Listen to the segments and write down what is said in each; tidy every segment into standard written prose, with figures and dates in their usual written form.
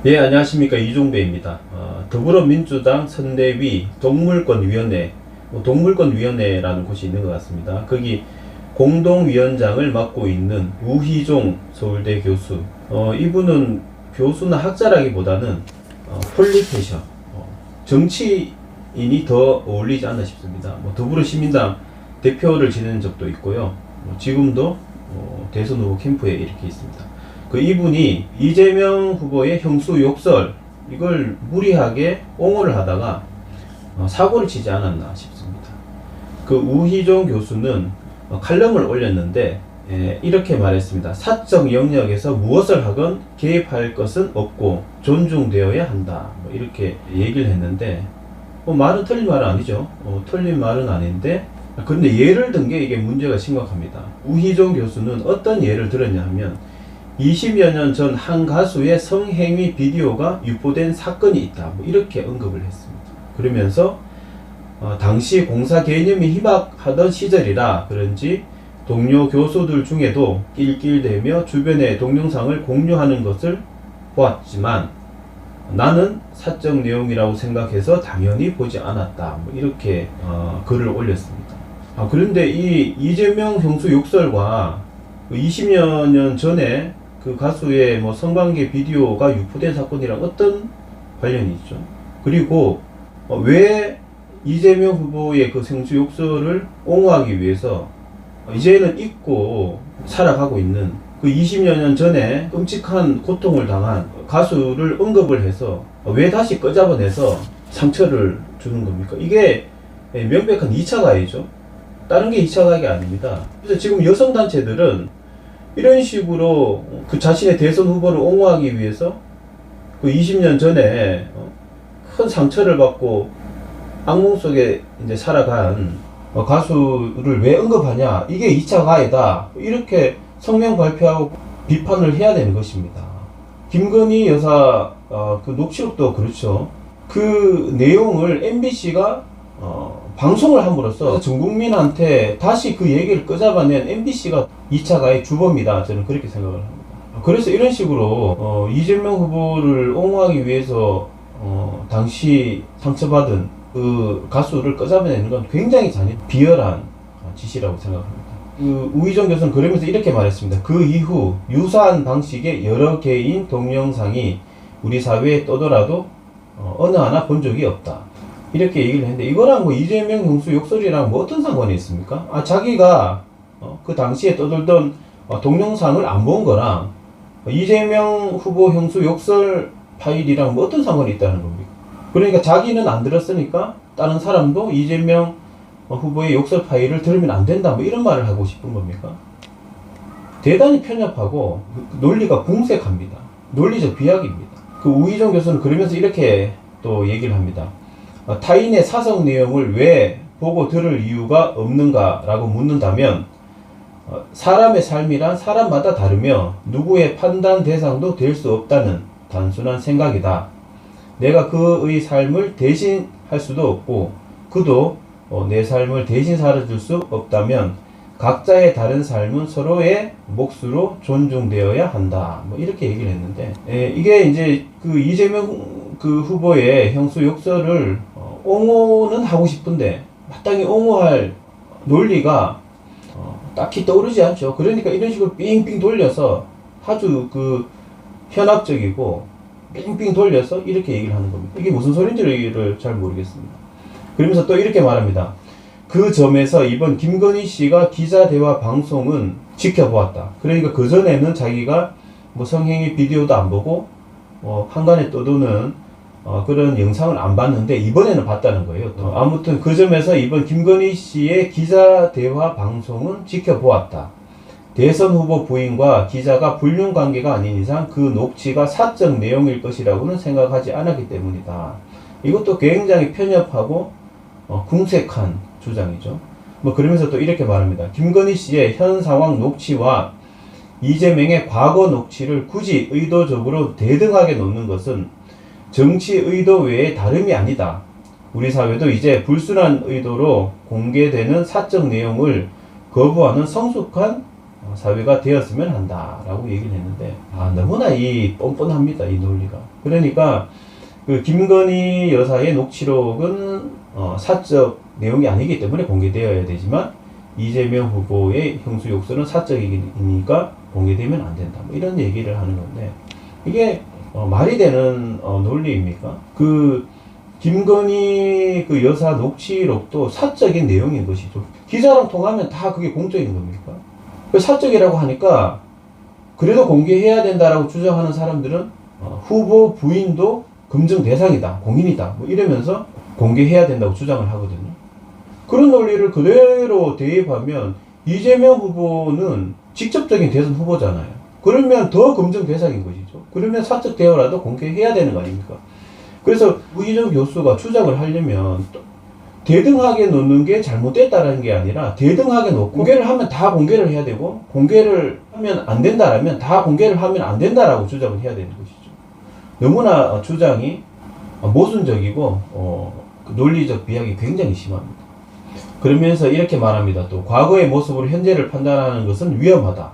예, 안녕하십니까. 이종배입니다. 더불어민주당 선대위 동물권위원회, 동물권위원회라는 곳이 있는 것 같습니다. 거기 공동위원장을 맡고 있는 우희종 서울대 교수. 이분은 교수나 학자라기보다는 폴리테셔, 정치인이 더 어울리지 않나 싶습니다. 더불어시민당 대표를 지낸 적도 있고요. 지금도 대선 후보 캠프에 이렇게 있습니다. 이분이 이재명 후보의 형수 욕설, 이걸 무리하게 옹호를 하다가 사고를 치지 않았나 싶습니다. 우희종 교수는 칼럼을 올렸는데 이렇게 말했습니다. 사적 영역에서 무엇을 하건 개입할 것은 없고 존중되어야 한다. 이렇게 얘기를 했는데 말은 틀린 말은 아니죠. 틀린 말은 아닌데 근데 예를 든 게 이게 문제가 심각합니다. 우희종 교수는 어떤 예를 들었냐 하면 20여 년 전 한 가수의 성행위 비디오가 유포된 사건이 있다. 이렇게 언급을 했습니다. 그러면서 당시 공사 개념이 희박하던 시절이라 그런지 동료 교수들 중에도 낄낄대며 주변에 동영상을 공유하는 것을 보았지만 나는 사적 내용이라고 생각해서 당연히 보지 않았다. 이렇게 글을 올렸습니다. 그런데 이 이재명 형수 욕설과 20여 년 전에 그 가수의 성관계 비디오가 유포된 사건이랑 어떤 관련이 있죠? 그리고 왜 이재명 후보의 그 생수 욕설을 옹호하기 위해서 이제는 잊고 살아가고 있는 그 20여 년 전에 끔찍한 고통을 당한 가수를 언급을 해서 왜 다시 꺼잡아내서 상처를 주는 겁니까? 이게 명백한 2차 가해죠. 다른 게 2차 가해가 아닙니다. 그래서 지금 여성단체들은 이런 식으로 그 자신의 대선 후보를 옹호하기 위해서 그 20년 전에 큰 상처를 받고 악몽 속에 이제 살아간 가수를 왜 언급하냐, 이게 2차 가해다, 이렇게 성명 발표하고 비판을 해야 되는 것입니다. 김건희 여사 그 녹취록도 그렇죠. 그 내용을 MBC가 방송을 함으로써 전 국민한테 다시 그 얘기를 끄잡아낸 MBC가 2차 가해 주범이다. 저는 그렇게 생각을 합니다. 그래서 이런 식으로 이재명 후보를 옹호하기 위해서 당시 상처받은 그 가수를 끄잡아내는 건 굉장히 비열한 짓이라고 생각합니다. 우희종 교수는 그러면서 이렇게 말했습니다. 그 이후 유사한 방식의 여러 개인 동영상이 우리 사회에 떠돌아도 어느 하나 본 적이 없다. 이렇게 얘기를 했는데 이거랑 이재명 형수 욕설이랑 어떤 상관이 있습니까? 자기가 그 당시에 떠돌던 동영상을 안 본 거랑 이재명 후보 형수 욕설 파일이랑 어떤 상관이 있다는 겁니까? 그러니까 자기는 안 들었으니까 다른 사람도 이재명 후보의 욕설 파일을 들으면 안 된다, 이런 말을 하고 싶은 겁니까? 대단히 편협하고 논리가 궁색합니다. 논리적 비약입니다. 우희종 교수는 그러면서 이렇게 또 얘기를 합니다. 타인의 사성 내용을 왜 보고 들을 이유가 없는가 라고 묻는다면 사람의 삶이란 사람마다 다르며 누구의 판단 대상도 될 수 없다는 단순한 생각이다. 내가 그의 삶을 대신할 수도 없고 그도 내 삶을 대신 살아줄 수 없다면 각자의 다른 삶은 서로의 몫으로 존중되어야 한다. 이렇게 얘기를 했는데 이게 이제 이재명 후보의 형수 욕설을 옹호는 하고 싶은데 마땅히 옹호할 논리가 딱히 떠오르지 않죠. 그러니까 이런 식으로 삥삥 돌려서 아주 현학적이고 삥삥 돌려서 이렇게 얘기를 하는 겁니다. 이게 무슨 소린지를 잘 모르겠습니다. 그러면서 또 이렇게 말합니다. 그 점에서 이번 김건희 씨가 기자 대화 방송은 지켜보았다. 그러니까 그전에는 자기가 성행위 비디오도 안 보고 한간에 떠도는 그런 영상을 안 봤는데 이번에는 봤다는 거예요. 아무튼 그 점에서 이번 김건희 씨의 기자 대화 방송은 지켜보았다. 대선 후보 부인과 기자가 불륜 관계가 아닌 이상 그 녹취가 사적 내용일 것이라고는 생각하지 않았기 때문이다. 이것도 굉장히 편협하고 궁색한 주장이죠. 그러면서 또 이렇게 말합니다. 김건희 씨의 현 상황 녹취와 이재명의 과거 녹취를 굳이 의도적으로 대등하게 놓는 것은 정치 의도 외에 다름이 아니다. 우리 사회도 이제 불순한 의도로 공개되는 사적 내용을 거부하는 성숙한 사회가 되었으면 한다라고 얘기를 했는데, 너무나 이 뻔뻔합니다, 이 논리가. 그러니까 그 김건희 여사의 녹취록은 사적 내용이 아니기 때문에 공개되어야 되지만, 이재명 후보의 형수 욕설은 사적이니까 공개되면 안 된다, 뭐 이런 얘기를 하는 건데, 이게 말이 되는 논리입니까? 그 김건희 그 여사 녹취록도 사적인 내용인 것이죠. 기자랑 통하면 다 그게 공적인 겁니까? 그 사적이라고 하니까 그래도 공개해야 된다라고 주장하는 사람들은 후보 부인도 검증 대상이다, 공인이다, 뭐 이러면서 공개해야 된다고 주장을 하거든요. 그런 논리를 그대로 대입하면 이재명 후보는 직접적인 대선 후보잖아요. 그러면 더 검증 대상인 것이죠. 그러면 사적 대화라도 공개해야 되는 거 아닙니까? 그래서 우희정 교수가 주장을 하려면 대등하게 놓는 게 잘못됐다는 게 아니라, 대등하게 놓고 공개를 하면 다 공개를 해야 되고, 공개를 하면 안 된다라면 다 공개를 하면 안 된다라고 주장을 해야 되는 것이죠. 너무나 주장이 모순적이고 논리적 비약이 굉장히 심합니다. 그러면서 이렇게 말합니다. 또 과거의 모습으로 현재를 판단하는 것은 위험하다.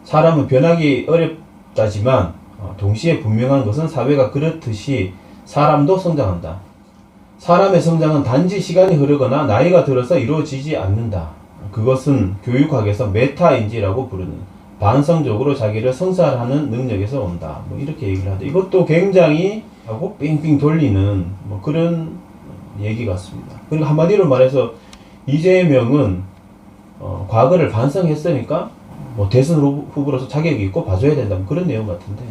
사람은 변하기 어렵다지만 동시에 분명한 것은 사회가 그렇듯이 사람도 성장한다. 사람의 성장은 단지 시간이 흐르거나 나이가 들어서 이루어지지 않는다. 그것은 교육학에서 메타인지라고 부르는 반성적으로 자기를 성찰하는 능력에서 온다. 뭐 이렇게 얘기를 하는데, 이것도 굉장히 하고 빙빙 돌리는 뭐 그런 얘기 같습니다. 그리고 한마디로 말해서 이재명은 과거를 반성했으니까 뭐 대선 후보로서 자격이 있고 봐줘야 된다, 뭐 그런 내용 같은데,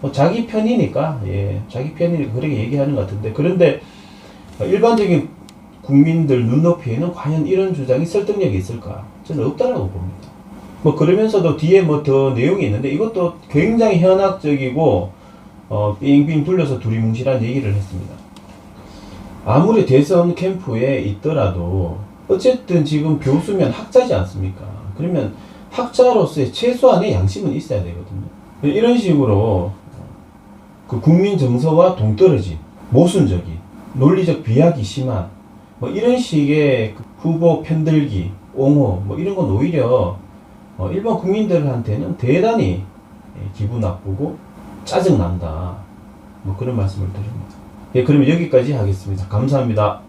뭐 자기 편이니까, 자기 편이니까 그렇게 얘기하는 것 같은데, 그런데 일반적인 국민들 눈높이에는 과연 이런 주장이 설득력이 있을까? 저는 없다라고 봅니다. 뭐 그러면서도 뒤에 뭐 더 내용이 있는데, 이것도 굉장히 현학적이고 빙빙 둘러서 두리뭉실한 얘기를 했습니다. 아무리 대선 캠프에 있더라도 어쨌든 지금 교수면 학자지 않습니까? 그러면 학자로서의 최소한의 양심은 있어야 되거든요. 이런 식으로 그 국민 정서와 동떨어진, 모순적인, 논리적 비약이 심한 뭐 이런 식의 후보 편들기, 옹호 뭐 이런 건 오히려 일반 국민들한테는 대단히 기분 나쁘고 짜증난다, 뭐 그런 말씀을 드립니다. 그러면 여기까지 하겠습니다. 감사합니다.